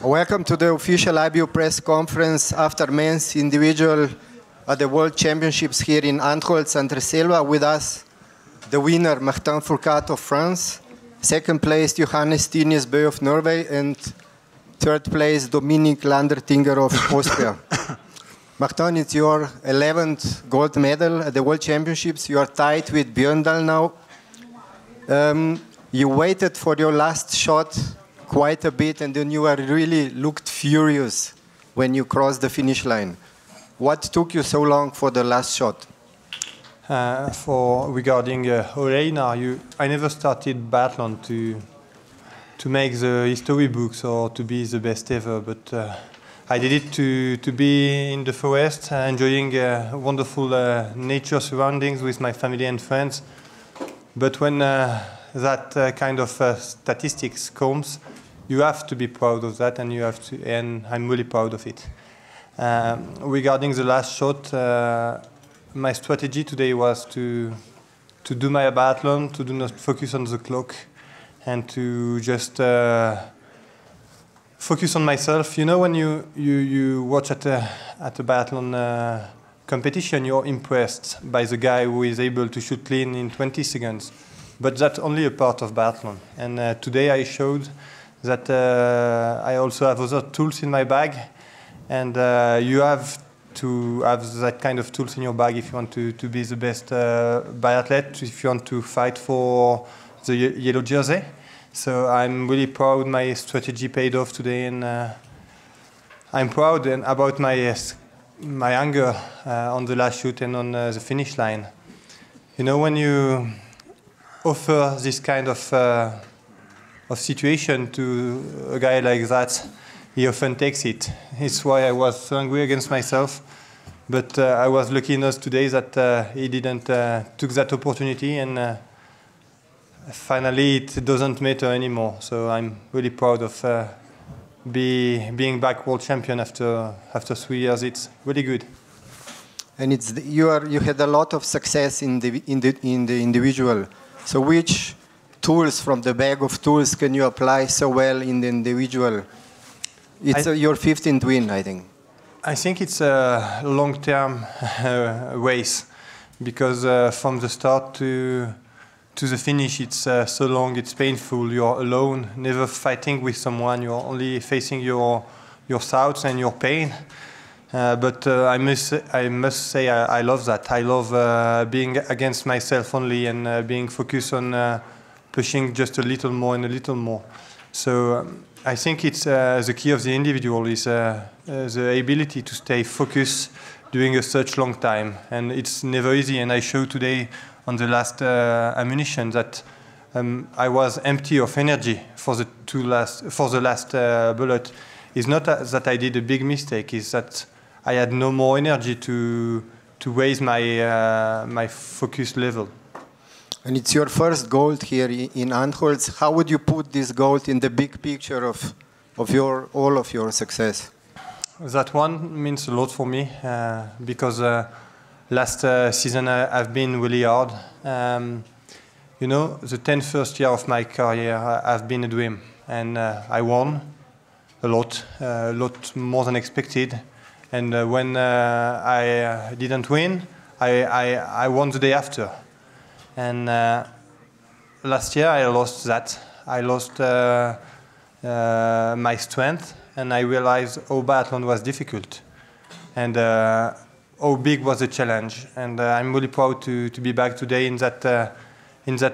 Welcome to the official IBU press conference after men's individual at the World Championships here in Antholz and Reselva. With us, the winner, Fourcade of France, second place, Johannes Thingnes Boe of Norway, and third place, Dominik Landertinger of Austria. Martin, it's your 11th gold medal at the World Championships. You are tied with Bjørndal now. You waited for your last shot quite a bit, and then you really looked furious when you crossed the finish line. What took you so long for the last shot? Regarding Olena, I never started biathlon to make the history books or to be the best ever, but I did it to be in the forest, enjoying wonderful nature surroundings with my family and friends. But when that kind of statistics comes, you have to be proud of that, and I'm really proud of it. Regarding the last shot, my strategy today was to do my biathlon, to do not focus on the clock, and to just focus on myself. You know, when you watch at a biathlon competition, you're impressed by the guy who is able to shoot clean in 20 seconds. But that's only a part of biathlon. And today I showed that I also have other tools in my bag. And you have to have that kind of tools in your bag if you want to be the best biathlete, if you want to fight for the yellow jersey. So I'm really proud my strategy paid off today, and I'm proud about my anger on the last shoot and on the finish line. You know, when you offer this kind of situation to a guy like that, he often takes it. It's why I was so angry against myself. But I was lucky enough today that he didn't took that opportunity, and finally it doesn't matter anymore. So I'm really proud of being back world champion after 3 years. It's really good. And you had a lot of success in the individual. So which tools from the bag of tools can you apply so well in the individual? It's your 15th win, I think. I think it's a long-term race, because from the start to the finish, it's so long, it's painful. You're alone, never fighting with someone. You're only facing your thoughts and your pain. But I must say I love that. I love being against myself only, and being focused on pushing just a little more and a little more. So I think it's the key of the individual is the ability to stay focused during such long time, and it's never easy. And I showed today on the last ammunition that I was empty of energy for the last bullet. It's not that I did a big mistake. It's that I had no more energy to raise my focus level. And it's your first gold here in Antholz. How would you put this gold in the big picture of all of your success? That one means a lot for me, because last season I've been really hard. You know, the first year of my career have been a dream, and I won a lot more than expected. And when I didn't win, I won the day after. And last year I lost that. I lost my strength, and I realized how biathlon was difficult, and how big was the challenge. And I'm really proud to be back today in that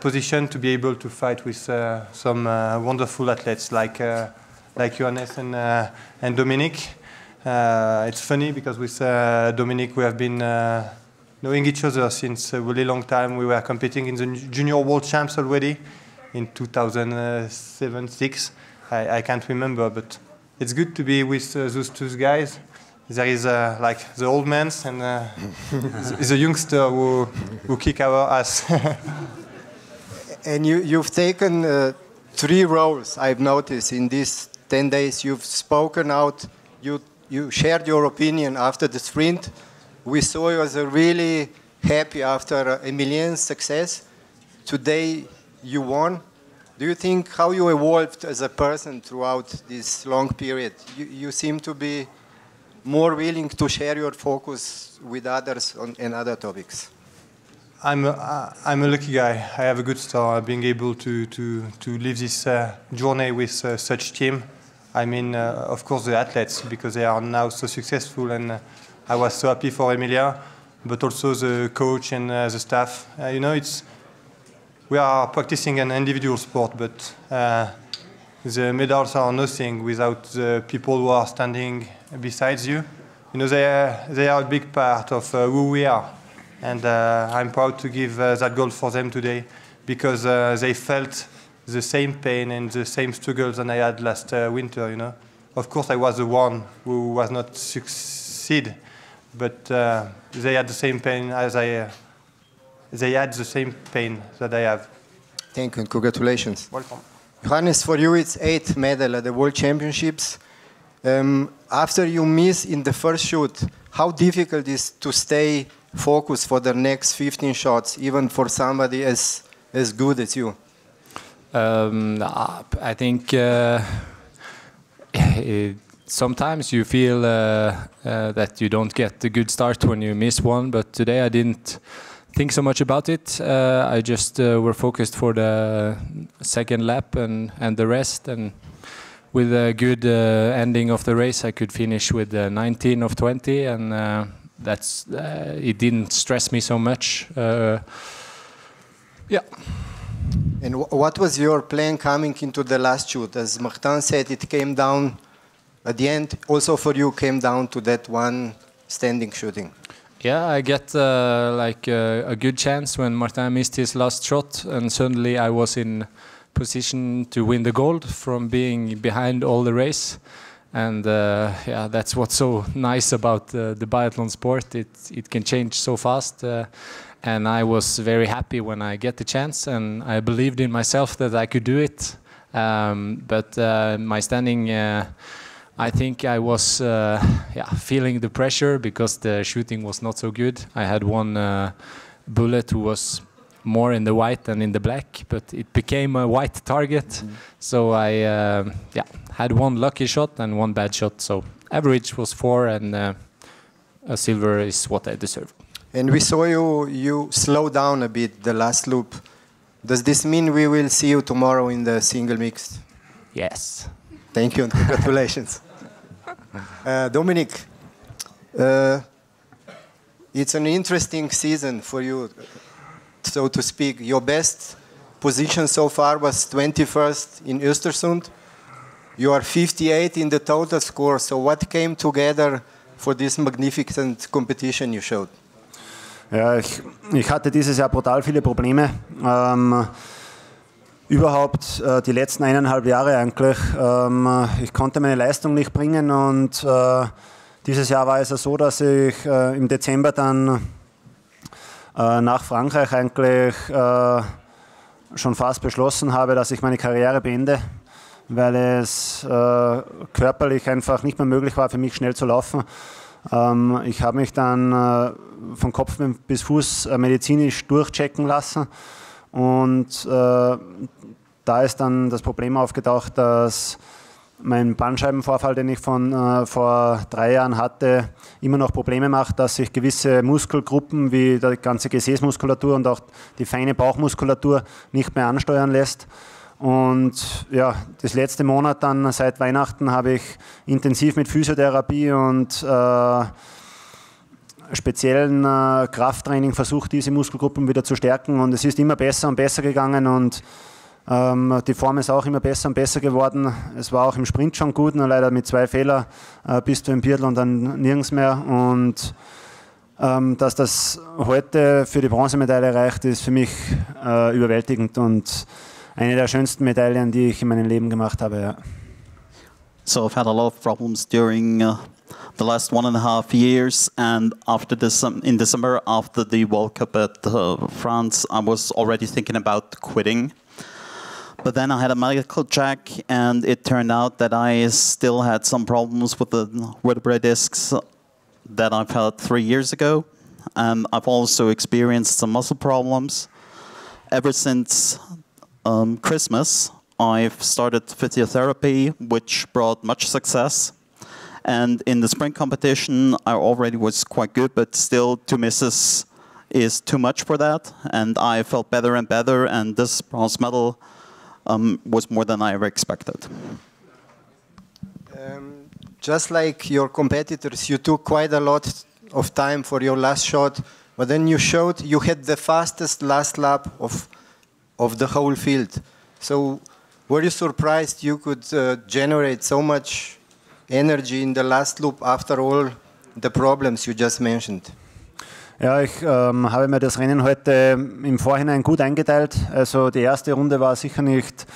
position, to be able to fight with some wonderful athletes like Johannes and Dominik. It's funny because with Dominik we have been knowing each other since a really long time. We were competing in the Junior World Champs already in 2007-06. I can't remember, but it's good to be with those two guys. There is like the old man and the youngster who kick our ass. And you've taken 3 roles, I've noticed, in these 10 days. You've spoken out, you shared your opinion after the sprint. We saw you as really happy after Emilien's success. Today you won. Do you think how you evolved as a person throughout this long period? You seem to be more willing to share your focus with others on other topics. I'm a lucky guy. I have a good start being able to live this journey with such team. I mean, of course, the athletes, because they are now so successful, and I was so happy for Emilia, but also the coach and the staff. You know, we are practicing an individual sport, but the medals are nothing without the people who are standing beside you. You know, they are a big part of who we are. And I'm proud to give that gold for them today, because they felt the same pain and the same struggles than I had last winter, you know. Of course, I was the one who was not succeed, but they had the same pain as they had the same pain that I have. Thank you and congratulations. Welcome. Johannes, for you it's 8th medal at the World Championships. After you miss in the first shoot, how difficult is it to stay focused for the next 15 shots, even for somebody as good as you? I think sometimes you feel that you don't get a good start when you miss one, but today I didn't think so much about it. I just were focused for the second lap and the rest, and with a good ending of the race I could finish with 19 of 20, and that's it didn't stress me so much. Yeah. And what was your plan coming into the last shoot? As Martin said, it came down at the end. Also for you, came down to that one standing shooting. Yeah, I get a good chance when Martin missed his last shot, and suddenly I was in position to win the gold from being behind all the race. And yeah, that's what's so nice about the biathlon sport. It can change so fast. And I was very happy when I get the chance, and I believed in myself that I could do it. But my standing, I think I was feeling the pressure because the shooting was not so good. I had one bullet who was more in the white than in the black, but it became a white target. So I had one lucky shot and one bad shot. So average was 4, and a silver is what I deserve. And we saw you slow down a bit the last loop. Does this mean we will see you tomorrow in the single mixed? Yes. Thank you and congratulations. Dominik, it's an interesting season for you, so to speak. Your best position so far was 21st in Östersund. You are 58 in the total score. So what came together for this magnificent competition you showed? Ja, ich hatte dieses Jahr brutal viele Probleme. Überhaupt die letzten 1,5 Jahre eigentlich. Ich konnte meine Leistung nicht bringen, und dieses Jahr war es so, dass ich im Dezember dann nach Frankreich eigentlich schon fast beschlossen habe, dass ich meine Karriere beende, weil es körperlich einfach nicht mehr möglich war für mich schnell zu laufen. Ich habe mich dann von Kopf bis Fuß medizinisch durchchecken lassen, und da ist dann das Problem aufgetaucht, dass mein Bandscheibenvorfall, den ich vor 3 Jahren hatte, immer noch Probleme macht, dass sich gewisse Muskelgruppen wie die ganze Gesäßmuskulatur und auch die feine Bauchmuskulatur nicht mehr ansteuern lässt. Und ja, das letzte Monat dann seit Weihnachten habe ich intensiv mit Physiotherapie und speziellen Krafttraining versucht, diese Muskelgruppen wieder zu stärken, und es ist immer besser und besser gegangen, und die Form ist auch immer besser und besser geworden. Es war auch im Sprint schon gut, nur leider mit 2 Fehlern bist du im Biathlon dann nirgends mehr, und dass das heute für die Bronzemedaille reicht, ist für mich überwältigend und eine der schönsten Medaillen, die ich in meinem Leben gemacht habe. Ja. So I've had a lot of problems during the last 1.5 years, and after this, in December, after the World Cup at France, I was already thinking about quitting. But then I had a medical check, and it turned out that I still had some problems with the vertebrae discs that I've had 3 years ago, and I've also experienced some muscle problems. Ever since Christmas, I've started physiotherapy, which brought much success. And in the sprint competition, I already was quite good, but still 2 misses is too much for that. And I felt better and better, and this bronze medal was more than I ever expected. Just like your competitors, you took quite a lot of time for your last shot, but then you showed you had the fastest last lap of the whole field. So were you surprised you could generate so much energy in the last loop after all the problems you just mentioned? Ja, ich habe mir das Rennen heute im Vorhinein gut eingeteilt. Also die erste Runde war sicher nicht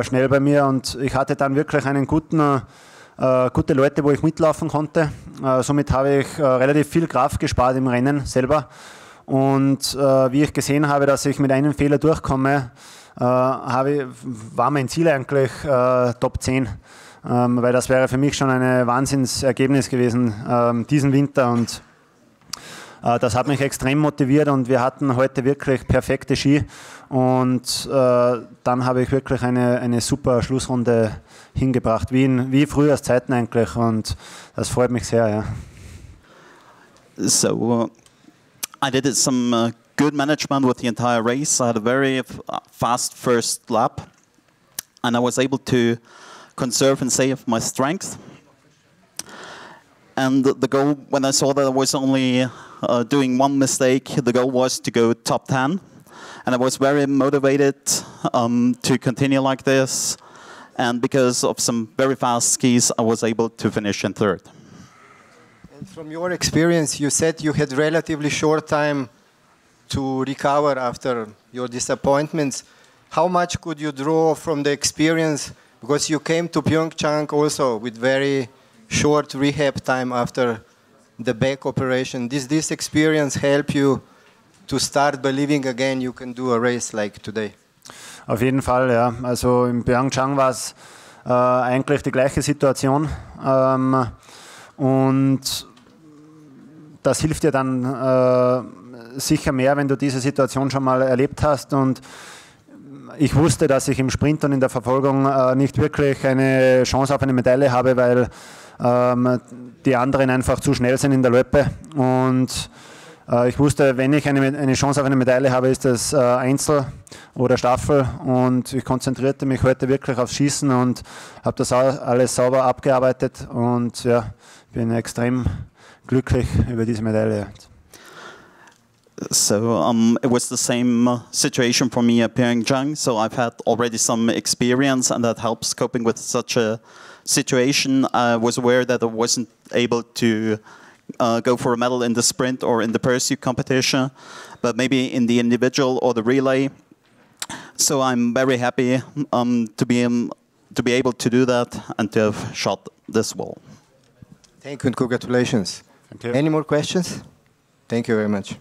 schnell bei mir und ich hatte dann wirklich einen gute Leute, wo ich mitlaufen konnte. Somit habe ich relativ viel Kraft gespart im Rennen selber. Und wie ich gesehen habe, dass ich mit einem Fehler durchkomme, war mein Ziel eigentlich Top 10. Weil das wäre für mich schon ein Wahnsinnsergebnis gewesen diesen Winter. Und das hat mich extrem motiviert und wir hatten heute wirklich perfekte Ski und dann habe ich wirklich eine super Schlussrunde hingebracht, wie früher Zeiten eigentlich und das freut mich sehr. Ja. So I did some good management with the entire race. I had a very fast first lap and I was able to conserve and save my strength. And the goal, when I saw that I was only doing one mistake, the goal was to go top 10. And I was very motivated to continue like this. And because of some very fast skis, I was able to finish in third. And from your experience, you said you had relatively short time to recover after your disappointments. How much could you draw from the experience? Because you came to Pyeongchang also with very short rehab time after the back operation. Does this experience help you to start believing again you can do a race like today? Auf jeden Fall, ja. Also in Pyeongchang war es eigentlich die gleiche Situation. Und das hilft dir dann sicher mehr, wenn du diese Situation schon mal erlebt hast. Und ich wusste, dass ich im Sprint und in der Verfolgung nicht wirklich eine Chance auf eine Medaille habe, weil die anderen einfach zu schnell sind in der Loipe. Und ich wusste, wenn ich eine Chance auf eine Medaille habe, ist das Einzel oder Staffel. Und ich konzentrierte mich heute wirklich aufs Schießen und habe das alles sauber abgearbeitet. Und ja, bin extrem glücklich über diese Medaille. So it was the same situation for me at Pyeongchang. So I've had already some experience, and that helps coping with such a situation. I was aware that I wasn't able to go for a medal in the sprint or in the pursuit competition, but maybe in the individual or the relay. So I'm very happy to be able to do that and to have shot this wall. Thank you and congratulations. Thank you. Any more questions? Thank you very much.